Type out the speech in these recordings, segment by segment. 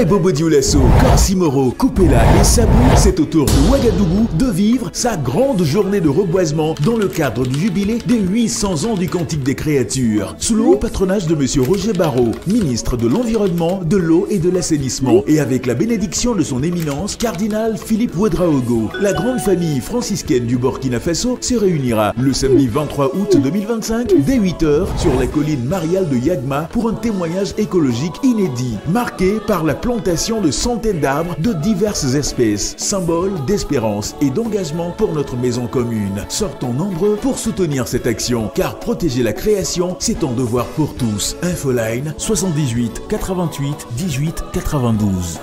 Après Bobo Dioulasso, Corsimoro, Coupella et Sabou, c'est au tour de Ouagadougou de vivre sa grande journée de reboisement dans le cadre du jubilé des 800 ans du Cantique des Créatures, sous le haut patronage de M. Roger Barrault, ministre de l'Environnement, de l'Eau et de l'Assainissement, et avec la bénédiction de son éminence, cardinal Philippe Ouedraogo. La grande famille franciscaine du Burkina Faso se réunira le samedi 23 août 2025 dès 8h sur la colline mariale de Yagma pour un témoignage écologique inédit, marqué par la plantation de centaines d'arbres de diverses espèces, symbole d'espérance et d'engagement pour notre maison commune. Sortons nombreux pour soutenir cette action, car protéger la création, c'est un devoir pour tous. Infoline 78 88 18 92.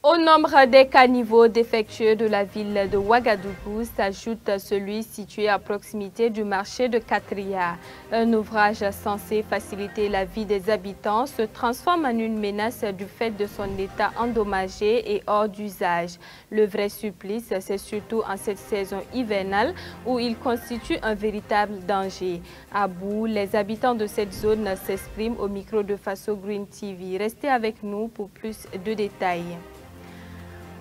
Au nombre des caniveaux défectueux de la ville de Ouagadougou s'ajoute celui situé à proximité du marché de Katria. Un ouvrage censé faciliter la vie des habitants se transforme en une menace du fait de son état endommagé et hors d'usage. Le vrai supplice, c'est surtout en cette saison hivernale où il constitue un véritable danger. À bout, les habitants de cette zone s'expriment au micro de Faso Green TV. Restez avec nous pour plus de détails.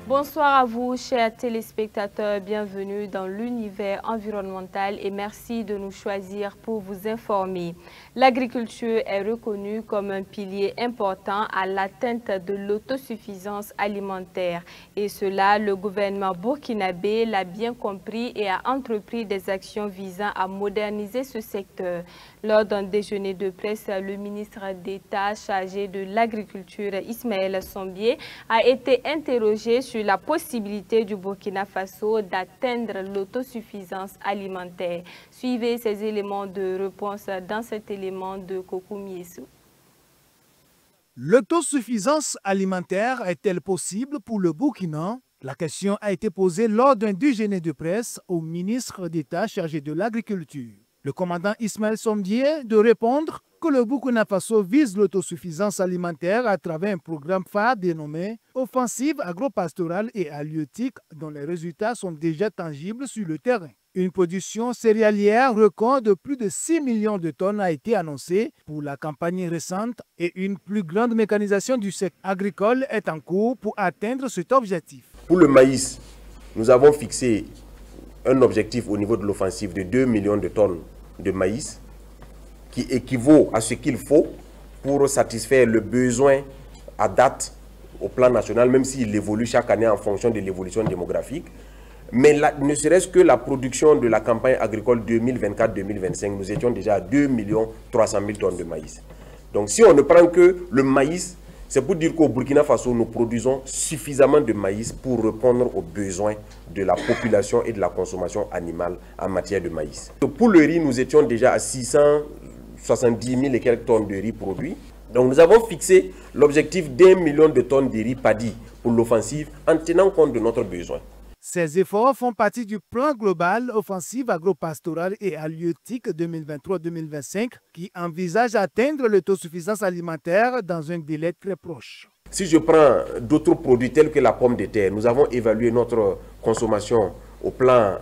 Bonsoir à vous, chers téléspectateurs. Bienvenue dans l'univers environnemental et merci de nous choisir pour vous informer. L'agriculture est reconnue comme un pilier important à l'atteinte de l'autosuffisance alimentaire. Et cela, le gouvernement burkinabé l'a bien compris et a entrepris des actions visant à moderniser ce secteur. Lors d'un déjeuner de presse, le ministre d'État chargé de l'agriculture, Ismaël Sombier, a été interrogé sur la possibilité du Burkina Faso d'atteindre l'autosuffisance alimentaire. Suivez ces éléments de réponse dans cet élément de Kokoumiesu. L'autosuffisance alimentaire est-elle possible pour le Burkina? La question a été posée lors d'un déjeuner de presse au ministre d'État chargé de l'agriculture. Le commandant Ismaël Sombier de répondre que le Burkina Faso vise l'autosuffisance alimentaire à travers un programme phare dénommé Offensive agro-pastorale et halieutique dont les résultats sont déjà tangibles sur le terrain. Une production céréalière record de plus de 6 millions de tonnes a été annoncée pour la campagne récente et une plus grande mécanisation du secteur agricole est en cours pour atteindre cet objectif. Pour le maïs, nous avons fixé un objectif au niveau de l'offensive de 2 millions de tonnes de maïs qui équivaut à ce qu'il faut pour satisfaire le besoin à date au plan national, même s'il évolue chaque année en fonction de l'évolution démographique. Mais ne serait-ce que la production de la campagne agricole 2024-2025, nous étions déjà à 2 300 000 tonnes de maïs. Donc si on ne prend que le maïs, c'est pour dire qu'au Burkina Faso, nous produisons suffisamment de maïs pour répondre aux besoins de la population et de la consommation animale en matière de maïs. Pour le riz, nous étions déjà à 670 000 et quelques tonnes de riz produits. Donc nous avons fixé l'objectif d'1 million de tonnes de riz paddy pour l'offensive en tenant compte de notre besoin. Ces efforts font partie du plan global Offensive agro-pastorale et halieutique 2023-2025 qui envisage d'atteindre l'autosuffisance alimentaire dans un délai très proche. Si je prends d'autres produits tels que la pomme de terre, nous avons évalué notre consommation au plan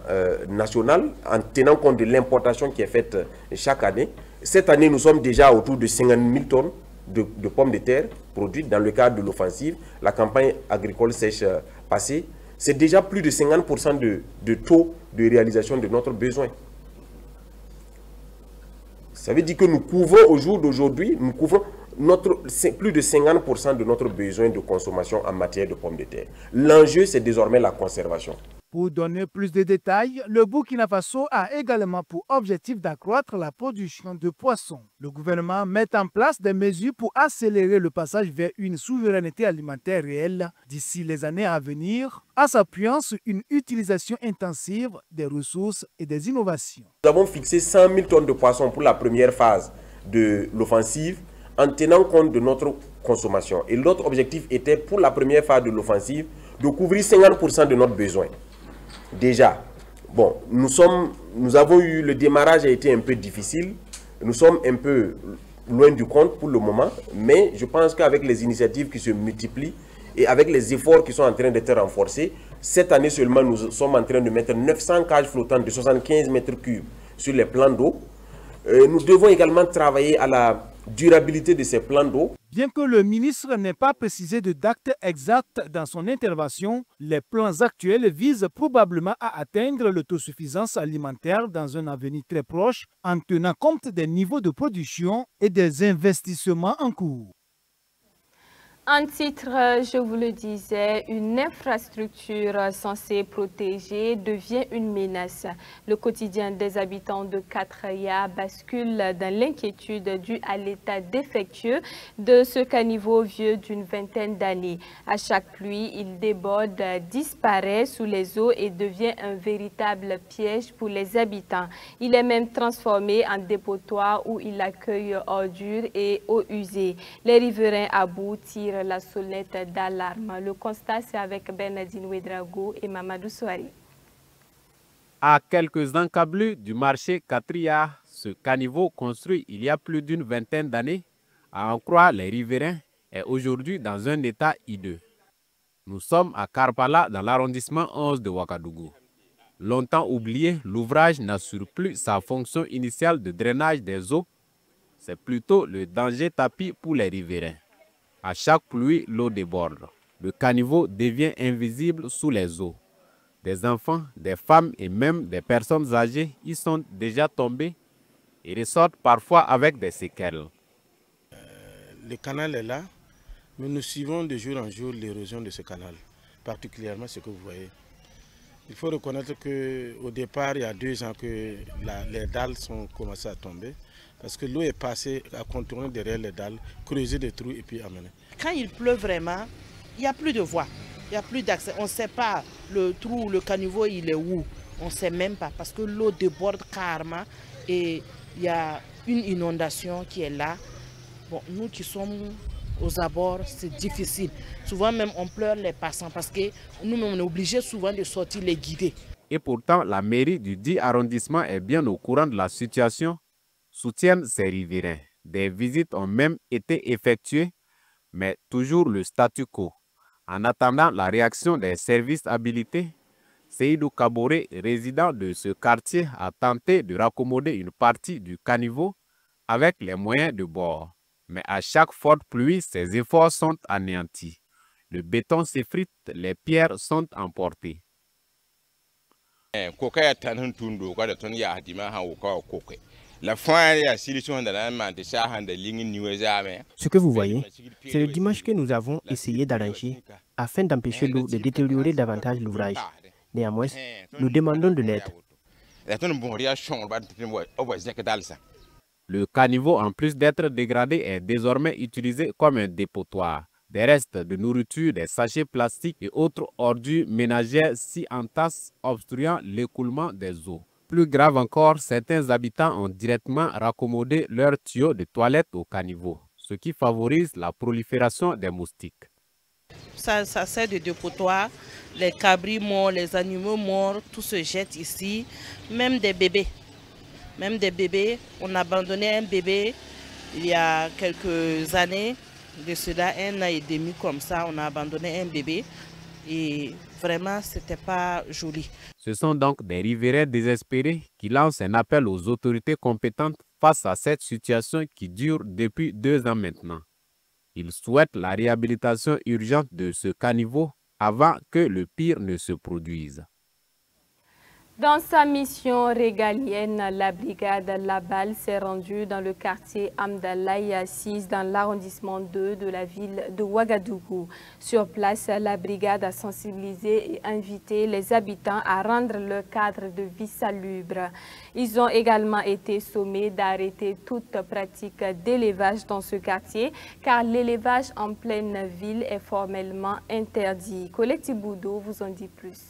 national en tenant compte de l'importation qui est faite chaque année. Cette année, nous sommes déjà autour de 50 000 tonnes de pommes de terre produites dans le cadre de l'offensive. La campagne agricole sèche passée, c'est déjà plus de 50% de taux de réalisation de notre besoin. Ça veut dire que nous couvrons au jour d'aujourd'hui, nous couvrons plus de 50% de notre besoin de consommation en matière de pommes de terre. L'enjeu, c'est désormais la conservation. Pour donner plus de détails, le Burkina Faso a également pour objectif d'accroître la production de poissons. Le gouvernement met en place des mesures pour accélérer le passage vers une souveraineté alimentaire réelle d'ici les années à venir, en s'appuyant sur une utilisation intensive des ressources et des innovations. Nous avons fixé 100 000 tonnes de poissons pour la première phase de l'offensive en tenant compte de notre consommation. Et l'autre objectif était pour la première phase de l'offensive de couvrir 50% de notre besoin. Déjà, bon, nous avons eu, le démarrage a été un peu difficile. Nous sommes un peu loin du compte pour le moment, mais je pense qu'avec les initiatives qui se multiplient et avec les efforts qui sont en train d'être renforcés, cette année seulement, nous sommes en train de mettre 900 cages flottantes de 75 mètres cubes sur les plans d'eau. Nous devons également travailler à la durabilité de ces plans d'eau. Bien que le ministre n'ait pas précisé de date exacte dans son intervention, les plans actuels visent probablement à atteindre l'autosuffisance alimentaire dans un avenir très proche en tenant compte des niveaux de production et des investissements en cours. En titre, je vous le disais, une infrastructure censée protéger devient une menace. Le quotidien des habitants de Katraya bascule dans l'inquiétude due à l'état défectueux de ce caniveau vieux d'une vingtaine d'années. À chaque pluie, il déborde, disparaît sous les eaux et devient un véritable piège pour les habitants. Il est même transformé en dépotoir où il accueille ordures et eaux usées. Les riverains à bout tirent la sonnette d'alarme. Le constat, c'est avec Bernardine Ouedraogo et Mamadou Souari. À quelques encablures du marché Katraya, ce caniveau construit il y a plus d'une vingtaine d'années, à en croire les riverains, est aujourd'hui dans un état hideux. Nous sommes à Karpala, dans l'arrondissement 11 de Ouagadougou. Longtemps oublié, l'ouvrage n'assure plus sa fonction initiale de drainage des eaux. C'est plutôt le danger tapis pour les riverains. À chaque pluie, l'eau déborde. Le caniveau devient invisible sous les eaux. Des enfants, des femmes et même des personnes âgées y sont déjà tombés et ressortent parfois avec des séquelles. Le canal est là, mais nous suivons de jour en jour l'érosion de ce canal, particulièrement ce que vous voyez. Il faut reconnaître qu'au départ, il y a 2 ans que les dalles sont commencées à tomber. Parce que l'eau est passée à contourner derrière les dalles, creuser des trous et puis amener. Quand il pleut vraiment, il n'y a plus de voie, il n'y a plus d'accès. On ne sait pas le trou, le caniveau, il est où. On ne sait même pas parce que l'eau déborde carrément et il y a une inondation qui est là. Bon, nous qui sommes aux abords, c'est difficile. Souvent même on pleure les passants parce que nous on est obligés souvent de sortir les guider. Et pourtant, la mairie du dit arrondissement est bien au courant de la situation, soutiennent ses riverains. Des visites ont même été effectuées, mais toujours le statu quo. En attendant la réaction des services habilités, Seydou Kaboré, résident de ce quartier, a tenté de raccommoder une partie du caniveau avec les moyens de bord. Mais à chaque forte pluie, ses efforts sont anéantis. Le béton s'effrite, les pierres sont emportées. Ce que vous voyez, c'est le dimanche que nous avons essayé d'arranger afin d'empêcher l'eau de détériorer davantage l'ouvrage. Néanmoins, nous demandons de l'aide. Le caniveau, en plus d'être dégradé, est désormais utilisé comme un dépotoir. Des restes de nourriture, des sachets plastiques et autres ordures ménagères s'y entassent, obstruant l'écoulement des eaux. Plus grave encore, certains habitants ont directement raccommodé leurs tuyaux de toilette au caniveau, ce qui favorise la prolifération des moustiques. Ça sert de dépotoir, les cabris morts, les animaux morts, tout se jette ici, même des bébés. Même des bébés, on a abandonné un bébé il y a quelques années, de cela 1 an et demi comme ça, on a abandonné un bébé et vraiment c'était pas joli. Ce sont donc des riverains désespérés qui lancent un appel aux autorités compétentes face à cette situation qui dure depuis 2 ans maintenant. Ils souhaitent la réhabilitation urgente de ce caniveau avant que le pire ne se produise. Dans sa mission régalienne, la brigade Labal s'est rendue dans le quartier Amdalaï, assise dans l'arrondissement 2 de la ville de Ouagadougou. Sur place, la brigade a sensibilisé et invité les habitants à rendre leur cadre de vie salubre. Ils ont également été sommés d'arrêter toute pratique d'élevage dans ce quartier, car l'élevage en pleine ville est formellement interdit. Colette Thiboudou vous en dit plus.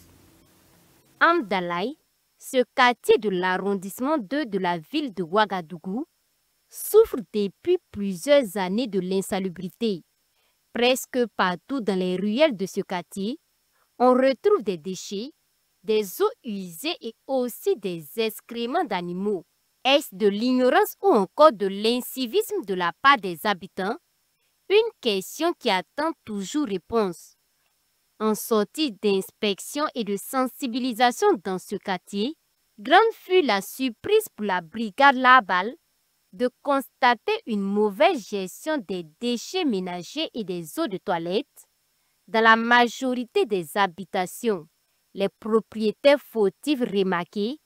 Amdalaï, ce quartier de l'arrondissement 2 de la ville de Ouagadougou, souffre depuis plusieurs années de l'insalubrité. Presque partout dans les ruelles de ce quartier, on retrouve des déchets, des eaux usées et aussi des excréments d'animaux. Est-ce de l'ignorance ou encore de l'incivisme de la part des habitants? Une question qui attend toujours réponse. En sortie d'inspection et de sensibilisation dans ce quartier, grande fut la surprise pour la brigade Labal de constater une mauvaise gestion des déchets ménagers et des eaux de toilette dans la majorité des habitations. Les propriétaires fautifs remarqués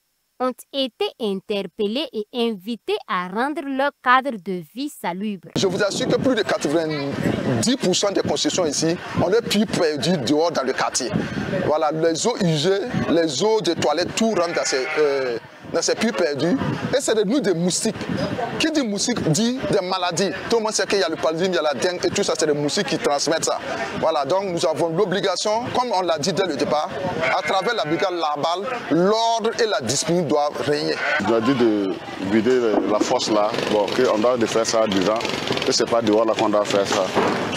ont été interpellés et invités à rendre leur cadre de vie salubre. Je vous assure que plus de 90% des constructions ici, on est plus perdu dehors dans le quartier. Voilà, les eaux usées, les eaux de toilette, tout rentre dans ces puits perdus. Et c'est de nous des moustiques. Qui dit moustique dit des maladies. Tout le monde sait qu'il y a le paludisme, il y a la dengue et tout ça, c'est des moustiques qui transmettent ça. Voilà, donc nous avons l'obligation, comme on l'a dit dès le départ, à travers la brigade Labal, l'ordre et la discipline doivent régner. Je dois dire de vider la fosse là, bon, qu'on doit faire ça dedans, que c'est pas dehors là qu'on doit faire ça.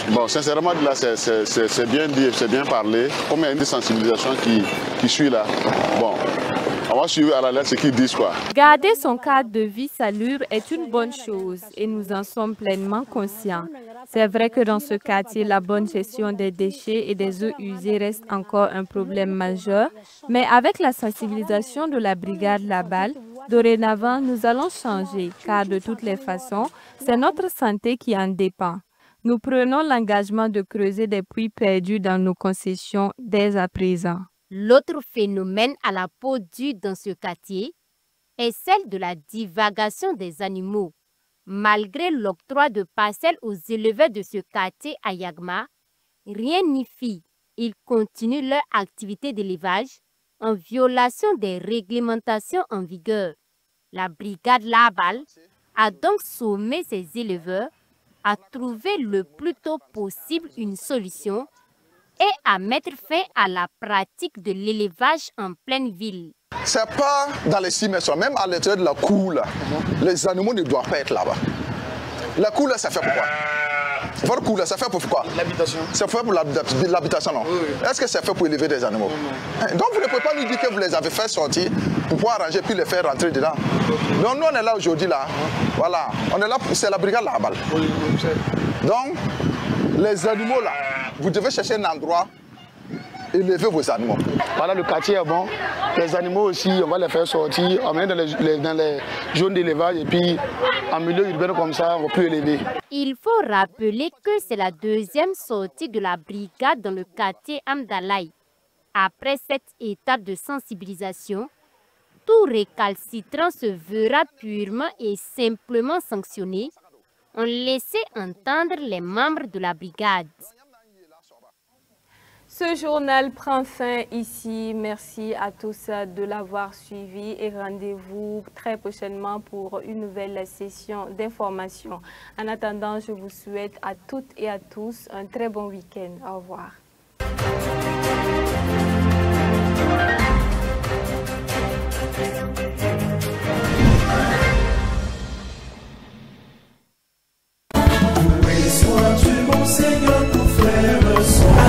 Bon, sincèrement, là, c'est bien dit, c'est bien parlé. Comme il y a une sensibilisation qui suit là, bon. On va suivre à la lettre ce qu'ils disent quoi. Garder son cadre de vie salubre est une bonne chose et nous en sommes pleinement conscients. C'est vrai que dans ce quartier, la bonne gestion des déchets et des eaux usées reste encore un problème majeur, mais avec la sensibilisation de la brigade Labal, dorénavant, nous allons changer car de toutes les façons, c'est notre santé qui en dépend. Nous prenons l'engagement de creuser des puits perdus dans nos concessions dès à présent. L'autre phénomène à la peau dure dans ce quartier est celle de la divagation des animaux. Malgré l'octroi de parcelles aux éleveurs de ce quartier à Yagma, rien n'y fit. Ils continuent leur activité d'élevage en violation des réglementations en vigueur. La brigade Labal a donc sommé ses éleveurs à trouver le plus tôt possible une solution et à mettre fin à la pratique de l'élevage en pleine ville. C'est pas dans les 6 mètres, même à l'intérieur de la cour, là, les animaux ne doivent pas être là-bas. La cour, là, ça fait pourquoi? Votre cour, là, ça fait pourquoi? L'habitation. C'est fait pour l'habitation, non? Oui. Est-ce que c'est fait pour élever des animaux? Non. Donc vous ne pouvez pas nous dire que vous les avez fait sortir pour pouvoir arranger puis les faire rentrer dedans. Donc nous, on est là aujourd'hui, là. Voilà. On est là, c'est la brigade Labal. Oui, donc, les animaux, là, vous devez chercher un endroit, élever vos animaux. Voilà, le quartier est bon. Les animaux aussi, on va les faire sortir, on met dans les zones d'élevage et puis en milieu urbain comme ça, on va plus élever. Il faut rappeler que c'est la deuxième sortie de la brigade dans le quartier Amdalaï. Après cette étape de sensibilisation, tout récalcitrant se verra purement et simplement sanctionné. On laissait entendre les membres de la brigade. Ce journal prend fin ici. Merci à tous de l'avoir suivi et rendez-vous très prochainement pour une nouvelle session d'information. En attendant, je vous souhaite à toutes et à tous un très bon week-end. Au revoir.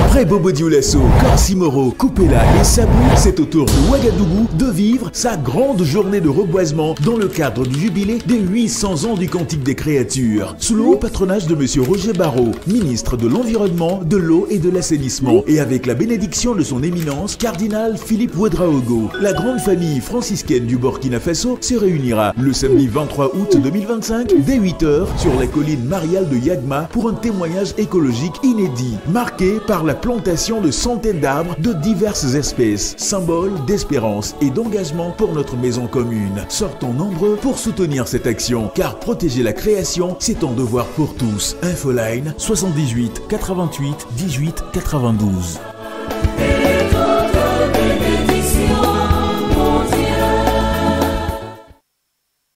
Après Bobo Dioulasso, Corsimoro, Coupella et Sabou, c'est au tour de Ouagadougou de vivre sa grande journée de reboisement dans le cadre du jubilé des 800 ans du Cantique des Créatures, sous le haut patronage de M. Roger Barrault, ministre de l'Environnement, de l'Eau et de l'Assainissement, et avec la bénédiction de son éminence, cardinal Philippe Ouedraogo. La grande famille franciscaine du Burkina Faso se réunira le samedi 23 août 2025 dès 8h sur la colline mariale de Yagma pour un témoignage écologique inédit, marqué par la plantation de centaines d'arbres de diverses espèces, symbole d'espérance et d'engagement pour notre maison commune. Sortons nombreux pour soutenir cette action, car protéger la création, c'est un devoir pour tous. Infoline 78 88 18 92.